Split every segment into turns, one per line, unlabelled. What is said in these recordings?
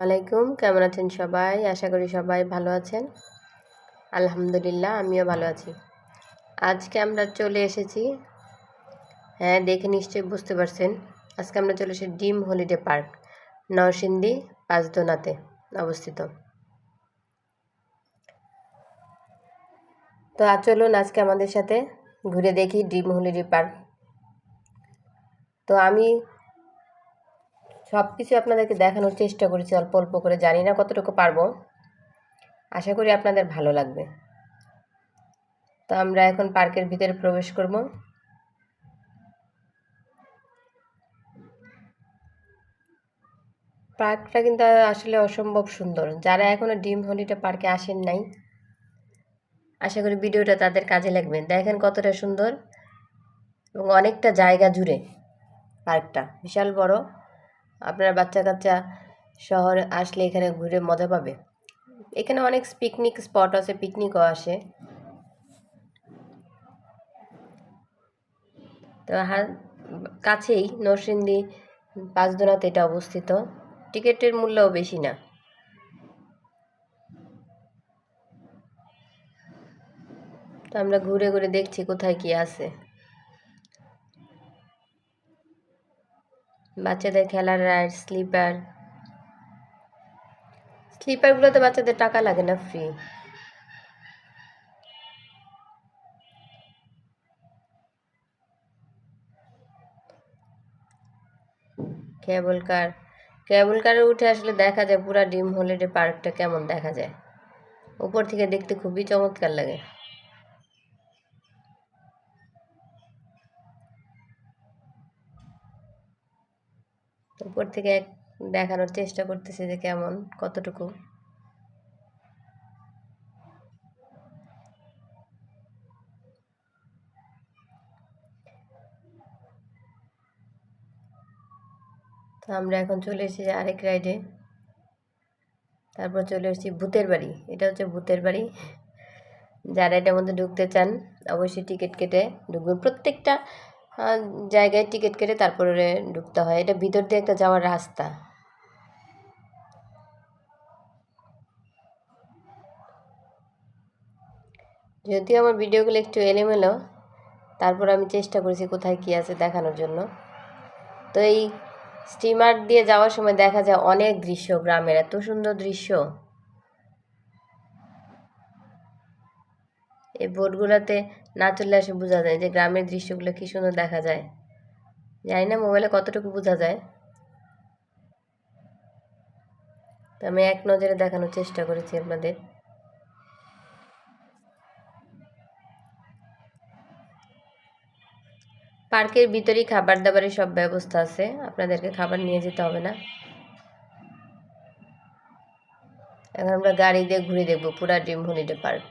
আলাইকুম, কেমন আছেন সবাই? আশা করি সবাই ভালো আছেন। আলহামদুলিল্লাহ, আমিও ভালো আছি। আজকে আমরা চলে এসেছি, হ্যাঁ দেখে নিশ্চয়ই বুঝতে পারছেন, আজকে আমরা চলে এসেছি ড্রিম হলিডে পার্ক, নরসিংদী পাঁচদোনাতে অবস্থিত। তো চলুন আজকে আমাদের সাথে ঘুরে দেখি ড্রিম হলিডে পার্ক। তো আমি সব কিছু আপনাদেরকে দেখানোর চেষ্টা করেছি অল্প অল্প করে, জানি না কতটুকু পারবো, আশা করি আপনাদের ভালো লাগবে। তো আমরা এখন পার্কের ভিতরে প্রবেশ করব। পার্কটা কিন্তু আসলে অসম্ভব সুন্দর। যারা এখনও ড্রিম হলিডে পার্কে আসেন নাই, আশা করি ভিডিওটা তাদের কাজে লাগবে। দেখেন কতটা সুন্দর এবং অনেকটা জায়গা জুড়ে পার্কটা, বিশাল বড়। আপনার বাচ্চা কাচ্চা শহরে আসলে এখানে ঘুরে মজা পাবে। এখানে অনেক পিকনিক স্পট আছে, পিকনিকও আসে। তো কাছেই নরসিংদী পাঁচদোনাতে এটা অবস্থিত। টিকিটের মূল্যও বেশি না। তো আমরা ঘুরে ঘুরে দেখছি কোথায় কি আছে। বাচ্চাদের খেলার রাইড, স্লিপারগুলোতে বাচ্চাদের টাকা লাগে না, ফ্রি। কেবল কারে উঠে আসলে দেখা যায় পুরা ড্রিম হলিডে পার্কটা কেমন দেখা যায়। উপর থেকে দেখতে খুবই চমৎকার লাগে। উপর থেকে দেখানোর চেষ্টা করতেছি যে কেমন, কতটুকু। তো আমরা এখন চলে এসেছি আরেক রাইডে। তারপর চলে এসেছি ভূতের বাড়ি। এটা হচ্ছে ভূতের বাড়ি। যারা এটার মধ্যে ঢুকতে চান অবশ্যই টিকিট কেটে ঢুকবেন। প্রত্যেকটা জায়গায় টিকিট কেটে তারপরে ঢুকতে হয়। এটা ভিতর দিয়ে একটা যাওয়ার রাস্তা। যদিও আমার ভিডিওগুলো একটু এলোমেলো, তারপর আমি চেষ্টা করেছি কোথায় কী আছে দেখানোর জন্য। তো এই স্টিমার দিয়ে যাওয়ার সময় দেখা যায় অনেক দৃশ্য, গ্রামের এত সুন্দর দৃশ্য। এই বোটগুলোতে না চলে আসে বোঝা যায় যে গ্রামের দৃশ্যগুলো কী সুন্দর দেখা যায়। জানি না মোবাইলে কতটুকু বোঝা যায়, তো আমি এক নজরে দেখানোর চেষ্টা করেছি আপনাদের। পার্কের ভিতরেই খাবার দাবারের সব ব্যবস্থা আছে, আপনাদেরকে খাবার নিয়ে যেতে হবে না। এখন আমরা গাড়ি দিয়ে ঘুরে দেখবো পুরা ড্রিম হলিডে পার্ক।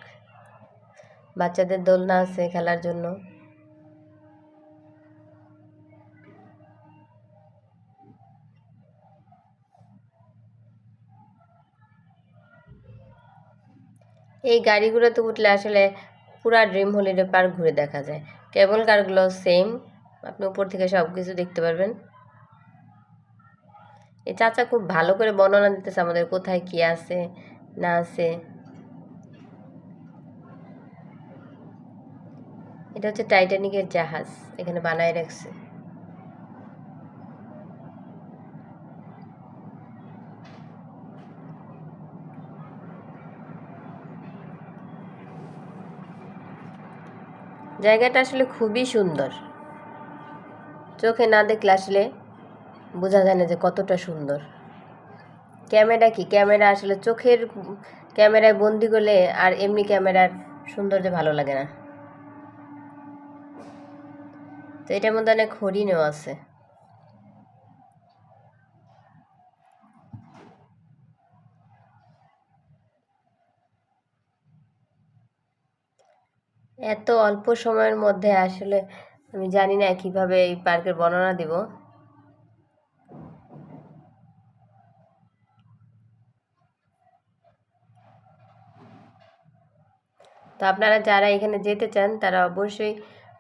বাচ্চাদের দোলনা আছে খেলার জন্য। এই গাড়িগুলোতে উঠলে আসলে পুরা ড্রিম হলিডে পার্ক ঘুরে দেখা যায়। কেবল কারগুলো সেম, আপনি উপর থেকে সব কিছু দেখতে পারবেন। এই চাচা খুব ভালো করে বর্ণনা দিতেছে আমাদের কোথায় কি আছে না আছে। এটা হচ্ছে টাইটানিকের জাহাজ, এখানে বানায় রাখছে। জায়গাটা আসলে খুবই সুন্দর, চোখে না দেখলে আসলে বোঝা যায় না যে কতটা সুন্দর। ক্যামেরা আসলে চোখের ক্যামেরায় বন্দি করলে আর এমনি ক্যামেরার সৌন্দর্য ভালো লাগে না। তো এটার মধ্যে অনেক হরিণও আছে। এত অল্প সময়ের মধ্যে আসলে আমি জানি না কিভাবে এই পার্কের বর্ণনা দিব। তো আপনারা যারা এখানে যেতে চান তারা অবশ্যই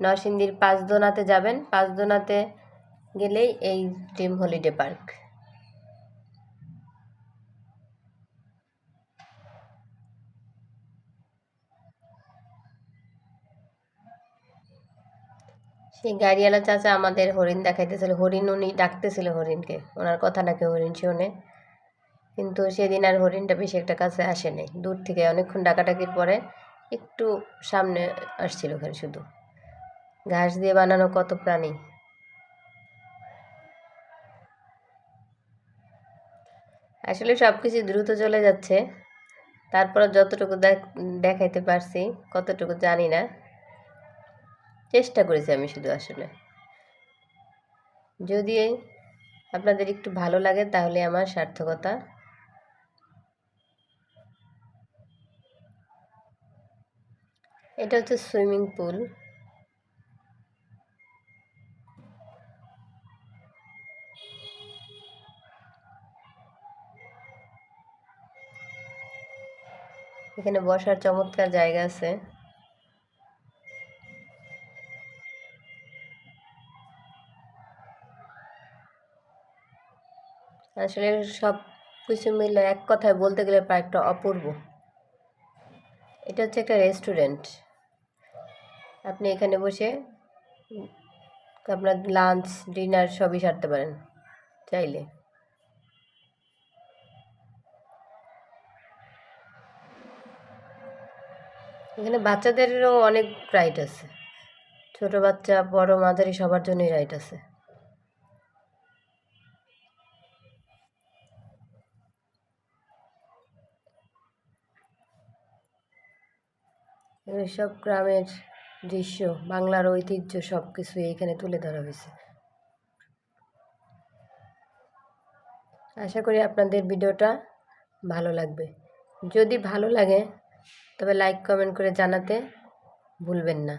নরসিংদীর পাঁচদোনাতে যাবেন। পাঁচদোনাতে গেলেই এই ড্রিম হলিডে পার্ক। সেই গাড়িওয়ালা চাচা আমাদের হরিণ দেখাইতেছিল, হরিণ উনি ডাকতেছিল হরিণকে, ওনার কথা নাকি হরিণ শোনে। কিন্তু সেদিন আর হরিণটা বেশি একটা কাছে আসে নাই, দূর থেকে অনেকক্ষণ ডাকাডাকির পরে একটু সামনে আসছিল ওখানে। শুধু ঘাস দিয়ে বানানো কত প্রাণী। আসলে সব কিছু দ্রুত চলে যাচ্ছে, তারপরে যতটুকু দেখাইতে পারছি কতটুকু জানি না, চেষ্টা করেছি আমি শুধু। আসলে যদি আপনাদের একটু ভালো লাগে তাহলে আমার সার্থকতা। এটা হচ্ছে সুইমিং পুল। এখানে বসার চমৎকার জায়গা আছে। আসলে সব কিছু মিলে এক কথায় বলতে গেলে পার্কটা অপূর্ব। এটা হচ্ছে একটা রেস্টুরেন্ট, আপনি এখানে বসে আপনার লাঞ্চ ডিনার সবই সারতে পারেন চাইলে। এখানে বাচ্চাদেরও অনেক রাইড আছে, ছোট বাচ্চা বড় মাঝারি সবার জন্যই রাইড আছে। সব গ্রামের দৃশ্য, বাংলার ঐতিহ্য সব কিছু এইখানে তুলে ধরা হয়েছে। আশা করি আপনাদের ভিডিওটা ভালো লাগবে। যদি ভালো লাগে তবে লাইক কমেন্ট করে জানাতে ভুলবেন না।